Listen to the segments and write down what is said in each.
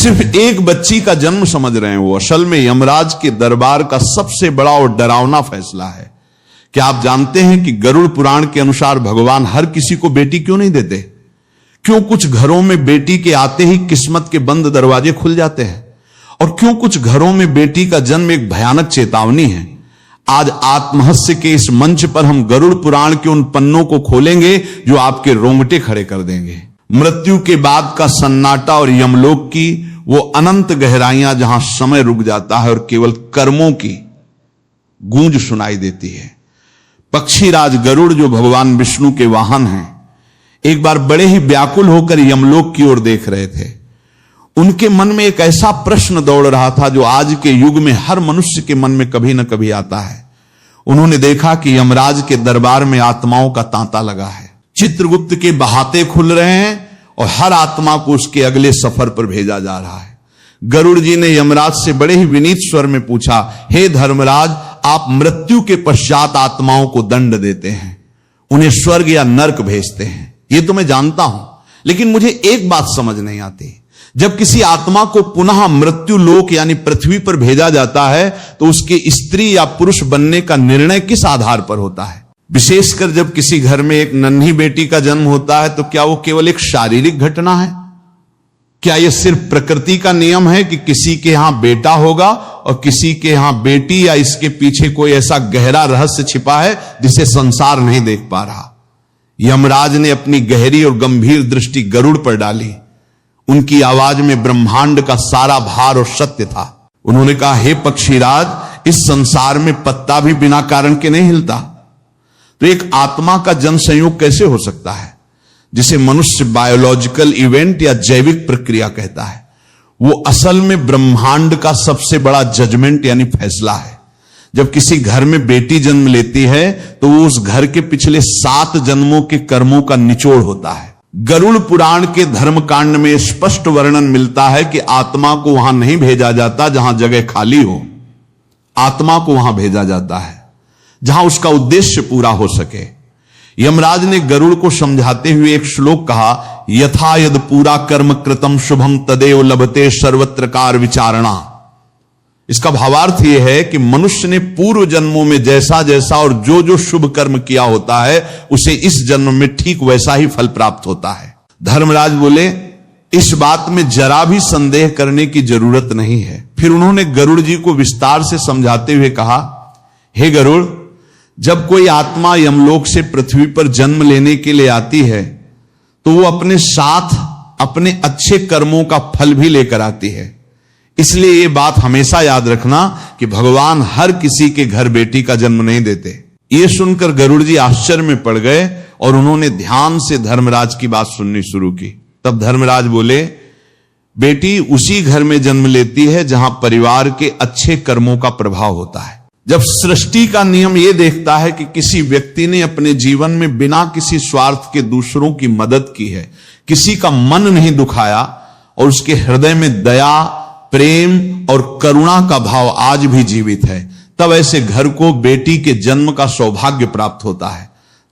सिर्फ एक बच्ची का जन्म समझ रहे हैं वो। असल में यमराज के दरबार का सबसे बड़ा और डरावना फैसला है। क्या आप जानते हैं कि गरुड़ पुराण के अनुसार भगवान हर किसी को बेटी क्यों नहीं देते? क्यों कुछ घरों में बेटी के आते ही किस्मत के बंद दरवाजे खुल जाते हैं? और क्यों कुछ घरों में बेटी का जन्म एक भयानक चेतावनी है? आज आत्महस्य के इस मंच पर हम गरुड़ पुराण के उन पन्नों को खोलेंगे जो आपके रोंगटे खड़े कर देंगे। मृत्यु के बाद का सन्नाटा और यमलोक की वो अनंत गहराइयां जहां समय रुक जाता है और केवल कर्मों की गूंज सुनाई देती है। पक्षीराज गरुड़ जो भगवान विष्णु के वाहन हैं, एक बार बड़े ही व्याकुल होकर यमलोक की ओर देख रहे थे। उनके मन में एक ऐसा प्रश्न दौड़ रहा था जो आज के युग में हर मनुष्य के मन में कभी न कभी आता है। उन्होंने देखा कि यमराज के दरबार में आत्माओं का तांता लगा है। चित्रगुप्त के बहाते खुल रहे हैं और हर आत्मा को उसके अगले सफर पर भेजा जा रहा है। गरुड़ जी ने यमराज से बड़े ही विनीत स्वर में पूछा, हे धर्मराज, आप मृत्यु के पश्चात आत्माओं को दंड देते हैं, उन्हें स्वर्ग या नरक भेजते हैं, ये तो मैं जानता हूं, लेकिन मुझे एक बात समझ नहीं आती। जब किसी आत्मा को पुनः मृत्यु लोक यानी पृथ्वी पर भेजा जाता है तो उसके स्त्री या पुरुष बनने का निर्णय किस आधार पर होता है? विशेषकर जब किसी घर में एक नन्ही बेटी का जन्म होता है तो क्या वो केवल एक शारीरिक घटना है? क्या यह सिर्फ प्रकृति का नियम है कि किसी के यहां बेटा होगा और किसी के यहां बेटी, या इसके पीछे कोई ऐसा गहरा रहस्य छिपा है जिसे संसार नहीं देख पा रहा? यमराज ने अपनी गहरी और गंभीर दृष्टि गरुड़ पर डाली। उनकी आवाज में ब्रह्मांड का सारा भार और सत्य था। उन्होंने कहा, हे पक्षीराज, इस संसार में पत्ता भी बिना कारण के नहीं हिलता, तो एक आत्मा का जन्म संयोग कैसे हो सकता है जिसे मनुष्य बायोलॉजिकल इवेंट या जैविक प्रक्रिया कहता है? वो असल में ब्रह्मांड का सबसे बड़ा जजमेंट यानी फैसला है। जब किसी घर में बेटी जन्म लेती है तो वो उस घर के पिछले 7 जन्मों के कर्मों का निचोड़ होता है। गरुड़ पुराण के धर्मकांड में स्पष्ट वर्णन मिलता है कि आत्मा को वहां नहीं भेजा जाता जहां जगह खाली हो। आत्मा को वहां भेजा जाता है जहां उसका उद्देश्य पूरा हो सके। यमराज ने गरुड़ को समझाते हुए एक श्लोक कहा, यथा यद पूरा कर्म कृतम शुभम तदेव लभते सर्वत्र कार विचारणा। इसका भावार्थ यह है कि मनुष्य ने पूर्व जन्मों में जैसा जैसा और जो जो शुभ कर्म किया होता है उसे इस जन्म में ठीक वैसा ही फल प्राप्त होता है। धर्मराज बोले, इस बात में जरा भी संदेह करने की जरूरत नहीं है। फिर उन्होंने गरुड़ जी को विस्तार से समझाते हुए कहा, हे गरुड़, जब कोई आत्मा यमलोक से पृथ्वी पर जन्म लेने के लिए आती है तो वो अपने साथ अपने अच्छे कर्मों का फल भी लेकर आती है। इसलिए ये बात हमेशा याद रखना कि भगवान हर किसी के घर बेटी का जन्म नहीं देते। ये सुनकर गरुड़ जी आश्चर्य में पड़ गए और उन्होंने ध्यान से धर्मराज की बात सुननी शुरू की। तब धर्मराज बोले, बेटी उसी घर में जन्म लेती है जहां परिवार के अच्छे कर्मों का प्रभाव होता है। जब सृष्टि का नियम यह देखता है कि किसी व्यक्ति ने अपने जीवन में बिना किसी स्वार्थ के दूसरों की मदद की है, किसी का मन नहीं दुखाया और उसके हृदय में दया, प्रेम और करुणा का भाव आज भी जीवित है, तब ऐसे घर को बेटी के जन्म का सौभाग्य प्राप्त होता है।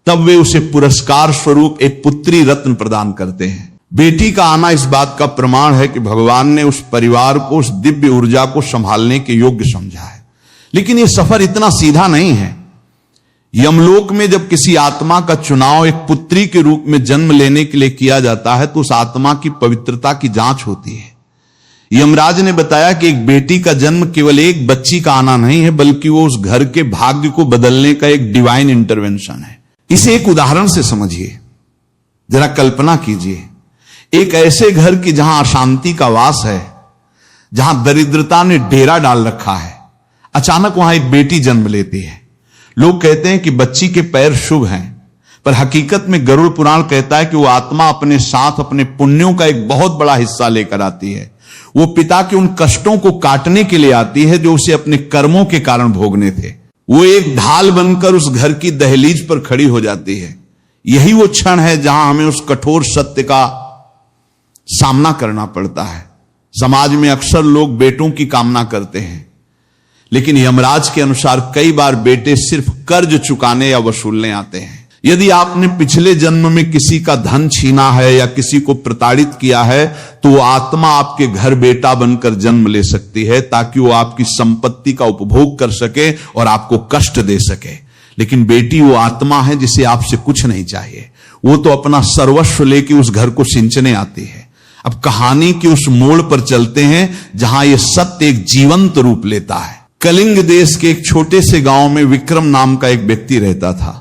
तब वे उसे पुरस्कार स्वरूप एक पुत्री रत्न प्रदान करते हैं। बेटी का आना इस बात का प्रमाण है कि भगवान ने उस परिवार को, उस दिव्य ऊर्जा को संभालने के योग्य समझा है। लेकिन यह सफर इतना सीधा नहीं है। यमलोक में जब किसी आत्मा का चुनाव एक पुत्री के रूप में जन्म लेने के लिए किया जाता है तो उस आत्मा की पवित्रता की जांच होती है। यमराज ने बताया कि एक बेटी का जन्म केवल एक बच्ची का आना नहीं है, बल्कि वो उस घर के भाग्य को बदलने का एक डिवाइन इंटरवेंशन है। इसे एक उदाहरण से समझिए, जरा कल्पना कीजिए, एक ऐसे घर की जहां अशांति का वास है, जहां दरिद्रता ने डेरा डाल रखा है, अचानक वहां एक बेटी जन्म लेती है। लोग कहते हैं कि बच्ची के पैर शुभ हैं, पर हकीकत में गरुड़ पुराण कहता है कि वो आत्मा अपने साथ अपने पुण्यों का एक बहुत बड़ा हिस्सा लेकर आती है। वो पिता के उन कष्टों को काटने के लिए आती है जो उसे अपने कर्मों के कारण भोगने थे। वो एक ढाल बनकर उस घर की दहलीज पर खड़ी हो जाती है। यही वो क्षण है जहां हमें उस कठोर सत्य का सामना करना पड़ता है। समाज में अक्सर लोग बेटों की कामना करते हैं, लेकिन यमराज के अनुसार कई बार बेटे सिर्फ कर्ज चुकाने या वसूलने आते हैं। यदि आपने पिछले जन्म में किसी का धन छीना है या किसी को प्रताड़ित किया है, तो वो आत्मा आपके घर बेटा बनकर जन्म ले सकती है, ताकि वो आपकी संपत्ति का उपभोग कर सके और आपको कष्ट दे सके। लेकिन बेटी वो आत्मा है जिसे आपसे कुछ नहीं चाहिए, वो तो अपना सर्वस्व लेके उस घर को सिंचने आती है। अब कहानी के उस मोड़ पर चलते हैं जहां यह सत्य एक जीवंत रूप लेता है। कलिंग देश के एक छोटे से गांव में विक्रम नाम का एक व्यक्ति रहता था।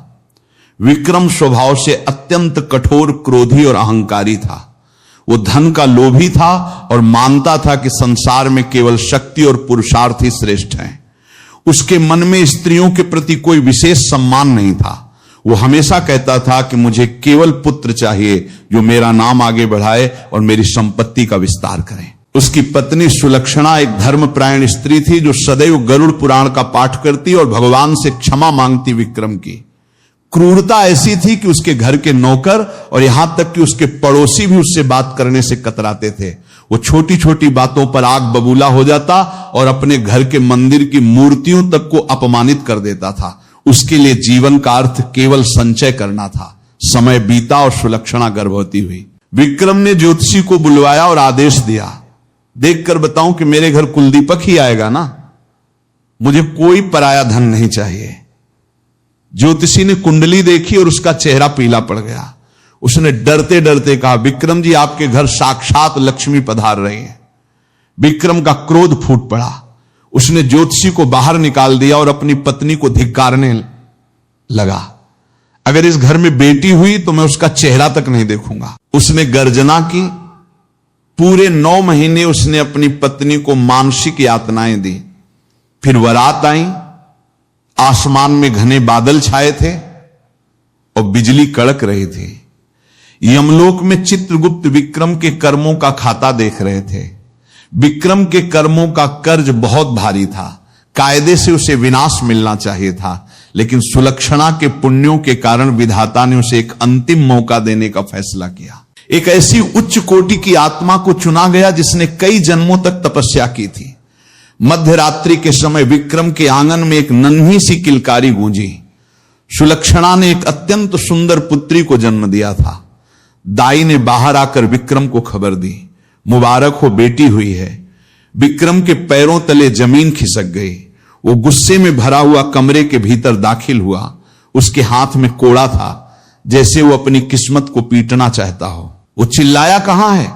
विक्रम स्वभाव से अत्यंत कठोर, क्रोधी और अहंकारी था। वो धन का लोभी था और मानता था कि संसार में केवल शक्ति और पुरुषार्थ ही श्रेष्ठ हैं। उसके मन में स्त्रियों के प्रति कोई विशेष सम्मान नहीं था। वो हमेशा कहता था कि मुझे केवल पुत्र चाहिए जो मेरा नाम आगे बढ़ाए और मेरी संपत्ति का विस्तार करे। उसकी पत्नी सुलक्षणा एक धर्मपरायण स्त्री थी जो सदैव गरुड़ पुराण का पाठ करती और भगवान से क्षमा मांगती। विक्रम की क्रूरता ऐसी थी कि उसके घर के नौकर और यहां तक कि उसके पड़ोसी भी उससे बात करने से कतराते थे। वो छोटी छोटी बातों पर आग बबूला हो जाता और अपने घर के मंदिर की मूर्तियों तक को अपमानित कर देता था। उसके लिए जीवन का अर्थ केवल संचय करना था। समय बीता और सुलक्षणा गर्भवती हुई। विक्रम ने ज्योतिषी को बुलवाया और आदेश दिया, देखकर बताऊं कि मेरे घर कुलदीपक ही आएगा ना, मुझे कोई पराया धन नहीं चाहिए। ज्योतिषी ने कुंडली देखी और उसका चेहरा पीला पड़ गया। उसने डरते डरते कहा, विक्रम जी, आपके घर साक्षात लक्ष्मी पधार रही है। विक्रम का क्रोध फूट पड़ा। उसने ज्योतिषी को बाहर निकाल दिया और अपनी पत्नी को धिक्कारने लगा, अगर इस घर में बेटी हुई तो मैं उसका चेहरा तक नहीं देखूंगा। उसने गर्जना की। पूरे 9 महीने उसने अपनी पत्नी को मानसिक यातनाएं दी। फिर बारात आई। आसमान में घने बादल छाए थे और बिजली कड़क रही थी। यमलोक में चित्रगुप्त विक्रम के कर्मों का खाता देख रहे थे। विक्रम के कर्मों का कर्ज बहुत भारी था। कायदे से उसे विनाश मिलना चाहिए था, लेकिन सुलक्षणा के पुण्यों के कारण विधाता ने उसे एक अंतिम मौका देने का फैसला किया। एक ऐसी उच्च कोटि की आत्मा को चुना गया जिसने कई जन्मों तक तपस्या की थी। मध्य रात्रि के समय विक्रम के आंगन में एक नन्ही सी किलकारी गूंजी। सुलक्षणा ने एक अत्यंत सुंदर पुत्री को जन्म दिया था। दाई ने बाहर आकर विक्रम को खबर दी, मुबारक हो, बेटी हुई है। विक्रम के पैरों तले जमीन खिसक गई। वो गुस्से में भरा हुआ कमरे के भीतर दाखिल हुआ। उसके हाथ में कोड़ा था, जैसे वो अपनी किस्मत को पीटना चाहता हो। वो चिल्लाया, कहां है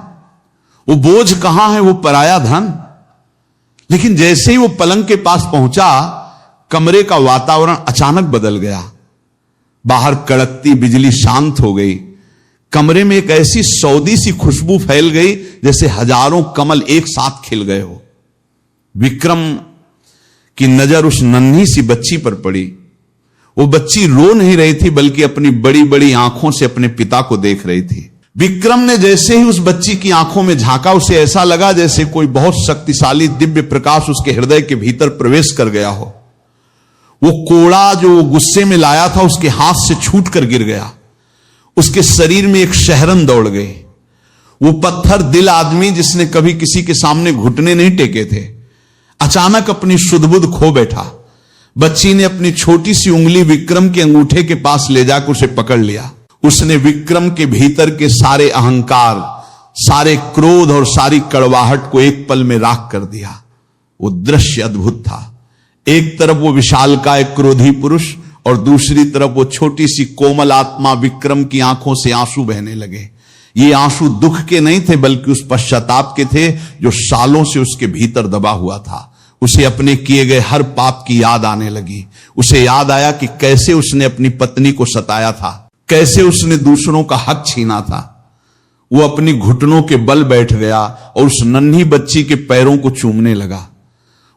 वो बोझ, कहां है वो पराया धन। लेकिन जैसे ही वो पलंग के पास पहुंचा, कमरे का वातावरण अचानक बदल गया। बाहर कड़कती बिजली शांत हो गई। कमरे में एक ऐसी सौदी सी खुशबू फैल गई जैसे हजारों कमल एक साथ खिल गए हो। विक्रम की नजर उस नन्ही सी बच्ची पर पड़ी। वो बच्ची रो नहीं रही थी, बल्कि अपनी बड़ी बड़ी आंखों से अपने पिता को देख रही थी। विक्रम ने जैसे ही उस बच्ची की आंखों में झांका, उसे ऐसा लगा जैसे कोई बहुत शक्तिशाली दिव्य प्रकाश उसके हृदय के भीतर प्रवेश कर गया हो। वो कोड़ा जो गुस्से में लाया था उसके हाथ से छूट कर गिर गया। उसके शरीर में एक शहरन दौड़ गई। वो पत्थर दिल आदमी जिसने कभी किसी के सामने घुटने नहीं टेके थे, अचानक अपनी सुध-बुध खो बैठा। बच्ची ने अपनी छोटी सी उंगली विक्रम के अंगूठे के पास ले जाकर उसे पकड़ लिया। उसने विक्रम के भीतर के सारे अहंकार, सारे क्रोध और सारी कड़वाहट को एक पल में राख कर दिया। वो दृश्य अद्भुत था। एक तरफ वो विशालकाय क्रोधी पुरुष और दूसरी तरफ वो छोटी सी कोमल आत्मा विक्रम की आंखों से आंसू बहने लगे। ये आंसू दुख के नहीं थे, बल्कि उस पश्चाताप के थे जो सालों से उसके भीतर दबा हुआ था। उसे अपने किए गए हर पाप की याद आने लगी। उसे याद आया कि कैसे उसने अपनी पत्नी को सताया था, कैसे उसने दूसरों का हक छीना था। वो अपनी घुटनों के बल बैठ गया और उस नन्ही बच्ची के पैरों को चूमने लगा।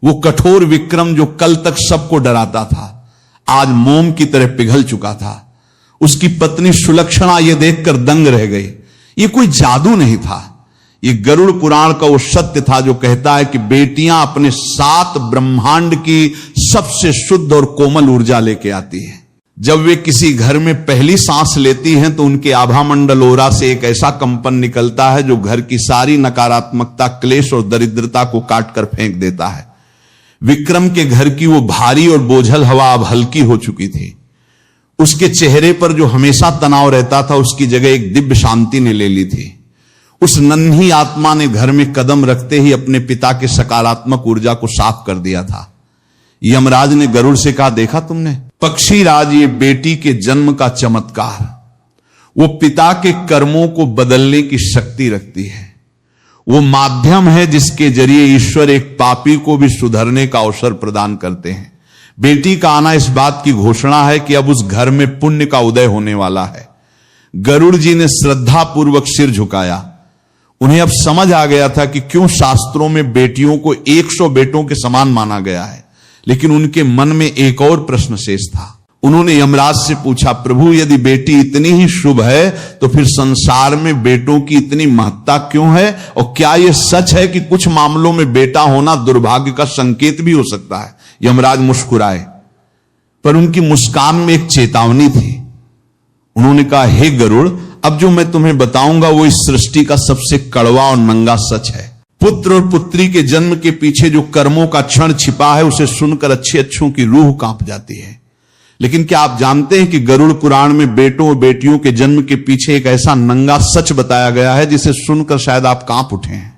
वो कठोर विक्रम जो कल तक सबको डराता था, आज मोम की तरह पिघल चुका था। उसकी पत्नी सुलक्षणा यह देखकर दंग रह गई। ये कोई जादू नहीं था, ये गरुड़ पुराण का वो सत्य था जो कहता है कि बेटियां अपने 7 ब्रह्मांड की सबसे शुद्ध और कोमल ऊर्जा लेके आती हैं। जब वे किसी घर में पहली सांस लेती हैं तो उनके आभामंडल ओरा से एक ऐसा कंपन निकलता है जो घर की सारी नकारात्मकता, क्लेश और दरिद्रता को काट कर फेंक देता है। विक्रम के घर की वो भारी और बोझल हवा अब हल्की हो चुकी थी। उसके चेहरे पर जो हमेशा तनाव रहता था उसकी जगह एक दिव्य शांति ने ले ली थी। उस नन्ही आत्मा ने घर में कदम रखते ही अपने पिता के सकारात्मक ऊर्जा को साफ कर दिया था। यमराज ने गरुड़ से कहा, देखा तुमने पक्षीराज, ये बेटी के जन्म का चमत्कार, वो पिता के कर्मों को बदलने की शक्ति रखती है। वो माध्यम है जिसके जरिए ईश्वर एक पापी को भी सुधरने का अवसर प्रदान करते हैं। बेटी का आना इस बात की घोषणा है कि अब उस घर में पुण्य का उदय होने वाला है। गरुड़ जी ने श्रद्धा पूर्वक सिर झुकाया। उन्हें अब समझ आ गया था कि क्यों शास्त्रों में बेटियों को 100 बेटों के समान माना गया है, लेकिन उनके मन में एक और प्रश्न शेष था। उन्होंने यमराज से पूछा, प्रभु यदि बेटी इतनी ही शुभ है तो फिर संसार में बेटों की इतनी महत्ता क्यों है, और क्या यह सच है कि कुछ मामलों में बेटा होना दुर्भाग्य का संकेत भी हो सकता है। यमराज मुस्कुराए, पर उनकी मुस्कान में एक चेतावनी थी। उन्होंने कहा, हे गरुड़, अब जो मैं तुम्हें बताऊंगा वो इस सृष्टि का सबसे कड़वा और नंगा सच है। पुत्र और पुत्री के जन्म के पीछे जो कर्मों का क्षण छिपा है उसे सुनकर अच्छे अच्छों की रूह कांप जाती है। लेकिन क्या आप जानते हैं कि गरुड़ पुराण में बेटों और बेटियों के जन्म के पीछे एक ऐसा नंगा सच बताया गया है जिसे सुनकर शायद आप कांप उठे हैं।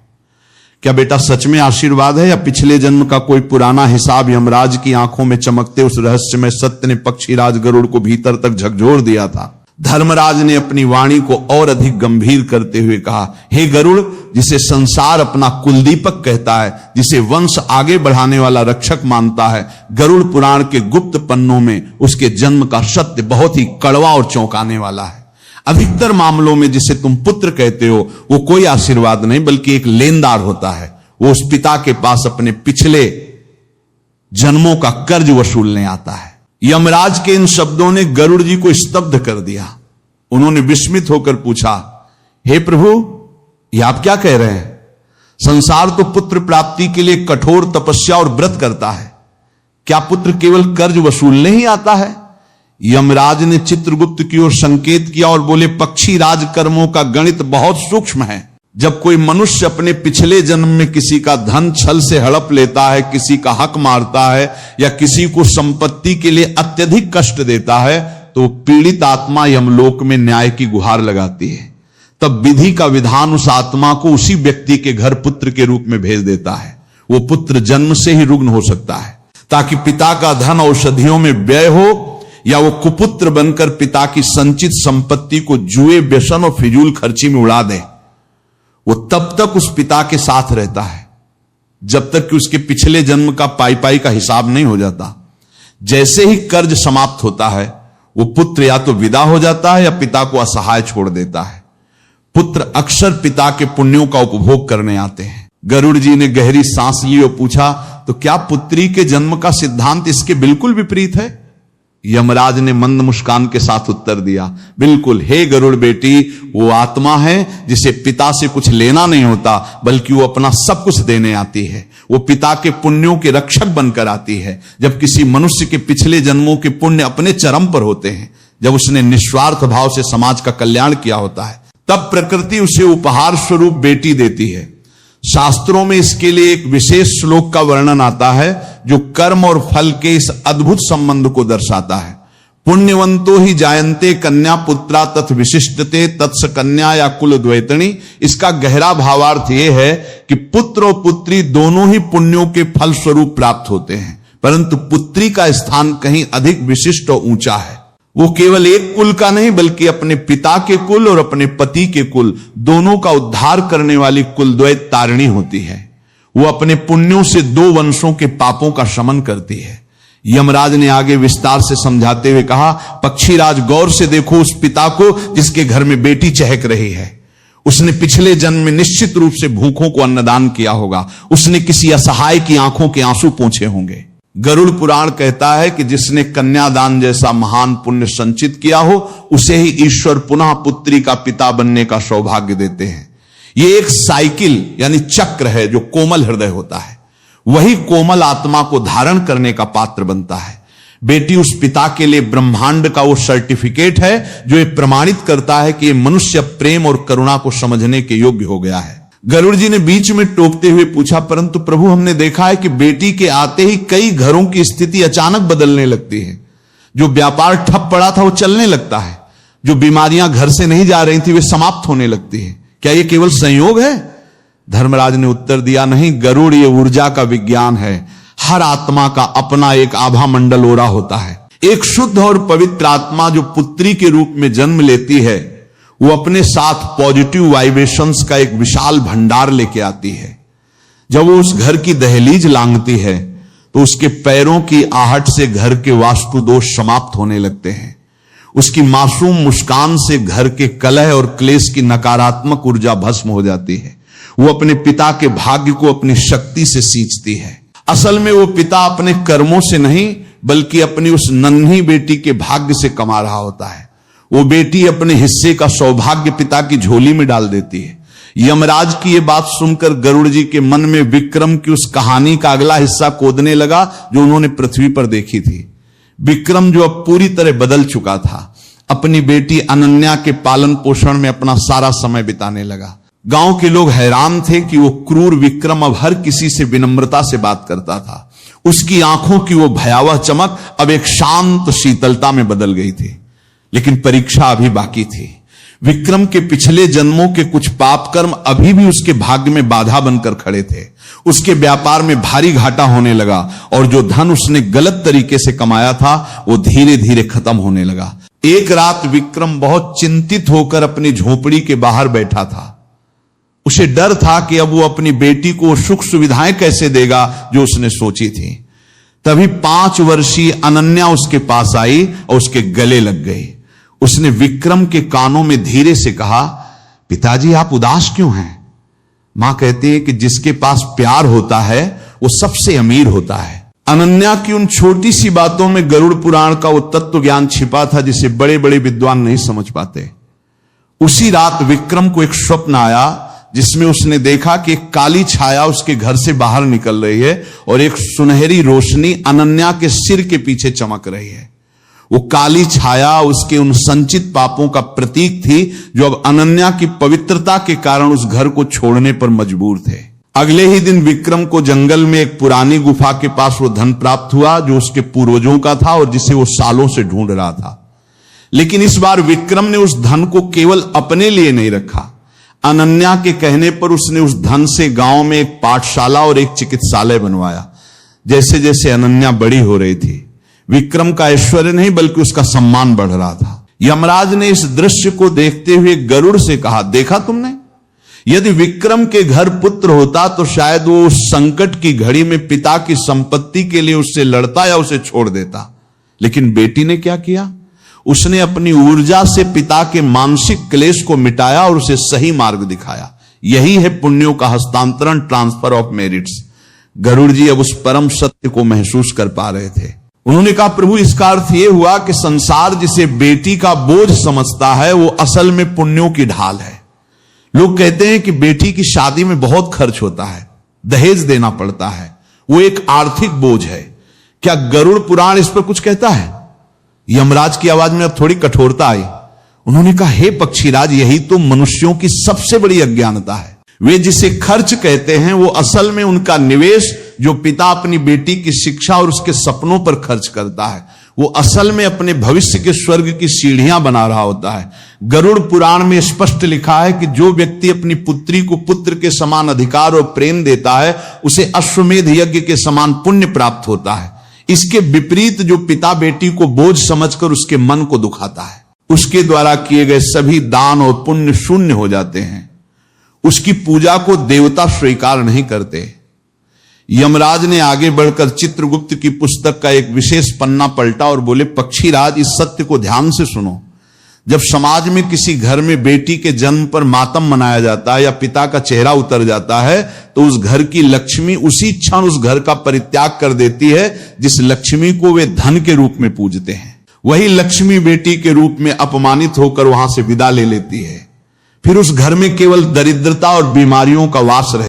क्या बेटा सच में आशीर्वाद है, या पिछले जन्म का कोई पुराना हिसाब यमराज की आंखों में चमकते उस रहस्यमय सत्य ने पक्षीराज गरुड़ को भीतर तक झकझोर दिया था। धर्मराज ने अपनी वाणी को और अधिक गंभीर करते हुए कहा, हे गरुड़, जिसे संसार अपना कुलदीपक कहता है, जिसे वंश आगे बढ़ाने वाला रक्षक मानता है, गरुड़ पुराण के गुप्त पन्नों में उसके जन्म का सत्य बहुत ही कड़वा और चौंकाने वाला है। अधिकतर मामलों में जिसे तुम पुत्र कहते हो वो कोई आशीर्वाद नहीं बल्कि एक लेनदार होता है। वो उस पिता के पास अपने पिछले जन्मों का कर्ज वसूलने आता है। यमराज के इन शब्दों ने गरुड़ जी को स्तब्ध कर दिया। उन्होंने विस्मित होकर पूछा, हे प्रभु, ये आप क्या कह रहे हैं? संसार तो पुत्र प्राप्ति के लिए कठोर तपस्या और व्रत करता है, क्या पुत्र केवल कर्ज वसूलने ही आता है? यमराज ने चित्रगुप्त की ओर संकेत किया और बोले, पक्षीराज कर्मों का गणित बहुत सूक्ष्म है। जब कोई मनुष्य अपने पिछले जन्म में किसी का धन छल से हड़प लेता है, किसी का हक मारता है या किसी को संपत्ति के लिए अत्यधिक कष्ट देता है, तो पीड़ित आत्मा यमलोक में न्याय की गुहार लगाती है। तब विधि का विधान उस आत्मा को उसी व्यक्ति के घर पुत्र के रूप में भेज देता है। वो पुत्र जन्म से ही रुग्ण हो सकता है, ताकि पिता का धन औषधियों में व्यय हो, या वो कुपुत्र बनकर पिता की संचित संपत्ति को जुए, व्यसन और फिजूल खर्ची में उड़ा दे। वो तब तक उस पिता के साथ रहता है जब तक कि उसके पिछले जन्म का पाई का हिसाब नहीं हो जाता। जैसे ही कर्ज समाप्त होता है, वो पुत्र या तो विदा हो जाता है या पिता को असहाय छोड़ देता है। पुत्र अक्सर पिता के पुण्यों का उपभोग करने आते हैं। गरुड़ जी ने गहरी सांस ली और पूछा, तो क्या पुत्री के जन्म का सिद्धांत इसके बिल्कुल विपरीत है? यमराज ने मंद मुस्कान के साथ उत्तर दिया, बिल्कुल। हे गरुड़ बेटी, वो आत्मा है जिसे पिता से कुछ लेना नहीं होता, बल्कि वो अपना सब कुछ देने आती है। वो पिता के पुण्यों के रक्षक बनकर आती है। जब किसी मनुष्य के पिछले जन्मों के पुण्य अपने चरम पर होते हैं, जब उसने निस्वार्थ भाव से समाज का कल्याण किया होता है, तब प्रकृति उसे उपहार स्वरूप बेटी देती है। शास्त्रों में इसके लिए एक विशेष श्लोक का वर्णन आता है जो कर्म और फल के इस अद्भुत संबंध को दर्शाता है। पुण्यवंतो ही जायन्ते कन्या पुत्रा तथ विशिष्टते तत्स कन्या या कुल द्वैतणी। इसका गहरा भावार्थ यह है कि पुत्र और पुत्री दोनों ही पुण्यों के फल स्वरूप प्राप्त होते हैं, परंतु पुत्री का स्थान कहीं अधिक विशिष्ट और ऊंचा है। वो केवल एक कुल का नहीं बल्कि अपने पिता के कुल और अपने पति के कुल दोनों का उद्धार करने वाली कुलद्वैत तारिणी होती है। वो अपने पुण्यों से 2 वंशों के पापों का शमन करती है। यमराज ने आगे विस्तार से समझाते हुए कहा, पक्षीराज, गौर से देखो उस पिता को जिसके घर में बेटी चहक रही है। उसने पिछले जन्म में निश्चित रूप से भूखों को अन्नदान किया होगा। उसने किसी असहाय की आंखों के आंसू पोंछे होंगे। गरुड़ पुराण कहता है कि जिसने कन्यादान जैसा महान पुण्य संचित किया हो, उसे ही ईश्वर पुनः पुत्री का पिता बनने का सौभाग्य देते हैं। यह एक साइकिल यानी चक्र है जो कोमल हृदय होता है। वही कोमल आत्मा को धारण करने का पात्र बनता है। बेटी उस पिता के लिए ब्रह्मांड का वो सर्टिफिकेट है जो ये प्रमाणित करता है कि ये मनुष्य प्रेम और करुणा को समझने के योग्य हो गया है। गरुड़ जी ने बीच में टोकते हुए पूछा, परंतु प्रभु, हमने देखा है कि बेटी के आते ही कई घरों की स्थिति अचानक बदलने लगती है। जो व्यापार ठप पड़ा था वो चलने लगता है, जो बीमारियां घर से नहीं जा रही थी वे समाप्त होने लगती है। क्या ये केवल संयोग है? धर्मराज ने उत्तर दिया, नहीं, गरुड़ ये ऊर्जा का विज्ञान है। हर आत्मा का अपना एक आभा मंडल ओरा होता है। एक शुद्ध और पवित्र आत्मा जो पुत्री के रूप में जन्म लेती है, वो अपने साथ पॉजिटिव वाइब्रेशंस का एक विशाल भंडार लेके आती है। जब वो उस घर की दहलीज लांघती है तो उसके पैरों की आहट से घर के वास्तु दोष समाप्त होने लगते हैं। उसकी मासूम मुस्कान से घर के कलह और क्लेश की नकारात्मक ऊर्जा भस्म हो जाती है। वो अपने पिता के भाग्य को अपनी शक्ति से सींचती है। असल में वो पिता अपने कर्मों से नहीं बल्कि अपनी उस नन्ही बेटी के भाग्य से कमा रहा होता है। वो बेटी अपने हिस्से का सौभाग्य पिता की झोली में डाल देती है। यमराज की ये बात सुनकर गरुड़ जी के मन में विक्रम की उस कहानी का अगला हिस्सा खोदने लगा जो उन्होंने पृथ्वी पर देखी थी। विक्रम जो अब पूरी तरह बदल चुका था, अपनी बेटी अनन्या के पालन पोषण में अपना सारा समय बिताने लगा। गांव के लोग हैरान थे कि वो क्रूर विक्रम अब हर किसी से विनम्रता से बात करता था। उसकी आंखों की वो भयावह चमक अब एक शांत शीतलता में बदल गई थी। लेकिन परीक्षा अभी बाकी थी। विक्रम के पिछले जन्मों के कुछ पाप कर्म अभी भी उसके भाग्य में बाधा बनकर खड़े थे। उसके व्यापार में भारी घाटा होने लगा और जो धन उसने गलत तरीके से कमाया था वो धीरे धीरे खत्म होने लगा। एक रात विक्रम बहुत चिंतित होकर अपनी झोपड़ी के बाहर बैठा था। उसे डर था कि अब वो अपनी बेटी को सुख सुविधाएं कैसे देगा जो उसने सोची थी। तभी 5 वर्षीय अनन्या उसके पास आई और उसके गले लग गई। उसने विक्रम के कानों में धीरे से कहा, पिताजी आप उदास क्यों हैं? मां कहती है कि जिसके पास प्यार होता है वो सबसे अमीर होता है। अनन्या की उन छोटी सी बातों में गरुड़ पुराण का वो तत्व ज्ञान छिपा था जिसे बड़े बड़े विद्वान नहीं समझ पाते। उसी रात विक्रम को एक स्वप्न आया जिसमें उसने देखा कि एक काली छाया उसके घर से बाहर निकल रही है और एक सुनहरी रोशनी अनन्या के सिर के पीछे चमक रही है। वो काली छाया उसके उन संचित पापों का प्रतीक थी जो अब अनन्या की पवित्रता के कारण उस घर को छोड़ने पर मजबूर थे। अगले ही दिन विक्रम को जंगल में एक पुरानी गुफा के पास वो धन प्राप्त हुआ जो उसके पूर्वजों का था और जिसे वो सालों से ढूंढ रहा था। लेकिन इस बार विक्रम ने उस धन को केवल अपने लिए नहीं रखा। अनन्या के कहने पर उसने उस धन से गांव में एक पाठशाला और एक चिकित्सालय बनवाया। जैसे जैसे अनन्या बड़ी हो रही थी, विक्रम का ऐश्वर्य नहीं बल्कि उसका सम्मान बढ़ रहा था। यमराज ने इस दृश्य को देखते हुए गरुड़ से कहा, देखा तुमने, यदि विक्रम के घर पुत्र होता तो शायद वो उस संकट की घड़ी में पिता की संपत्ति के लिए उससे लड़ता या उसे छोड़ देता। लेकिन बेटी ने क्या किया? उसने अपनी ऊर्जा से पिता के मानसिक क्लेश को मिटाया और उसे सही मार्ग दिखाया। यही है पुण्यों का हस्तांतरण, ट्रांसफर ऑफ मेरिट्स। गरुड़ जी अब उस परम सत्य को महसूस कर पा रहे थे। उन्होंने कहा, प्रभु इसका अर्थ यह हुआ कि संसार जिसे बेटी का बोझ समझता है वो असल में पुण्यों की ढाल है। लोग कहते हैं कि बेटी की शादी में बहुत खर्च होता है, दहेज देना पड़ता है, वो एक आर्थिक बोझ है। क्या गरुड़ पुराण इस पर कुछ कहता है? यमराज की आवाज में अब थोड़ी कठोरता आई। उन्होंने कहा, हे पक्षीराज, यही तो मनुष्यों की सबसे बड़ी अज्ञानता है। वे जिसे खर्च कहते हैं वो असल में उनका निवेश जो पिता अपनी बेटी की शिक्षा और उसके सपनों पर खर्च करता है, वो असल में अपने भविष्य के स्वर्ग की सीढ़ियां बना रहा होता है। गरुड़ पुराण में स्पष्ट लिखा है कि जो व्यक्ति अपनी पुत्री को पुत्र के समान अधिकार और प्रेम देता है उसे अश्वमेध यज्ञ के समान पुण्य प्राप्त होता है। इसके विपरीत जो पिता बेटी को बोझ समझकर उसके मन को दुखाता है, उसके द्वारा किए गए सभी दान और पुण्य शून्य हो जाते हैं। उसकी पूजा को देवता स्वीकार नहीं करते। यमराज ने आगे बढ़कर चित्रगुप्त की पुस्तक का एक विशेष पन्ना पलटा और बोले, पक्षीराज, इस सत्य को ध्यान से सुनो। जब समाज में किसी घर में बेटी के जन्म पर मातम मनाया जाता है या पिता का चेहरा उतर जाता है तो उस घर की लक्ष्मी उसी क्षण उस घर का परित्याग कर देती है जिस लक्ष्मी को वे धन के रूप में पूजते हैं। वही लक्ष्मी बेटी के रूप में अपमानित होकर वहां से विदा ले लेती है। फिर उस घर में केवल दरिद्रता और बीमारियों का वास रहे।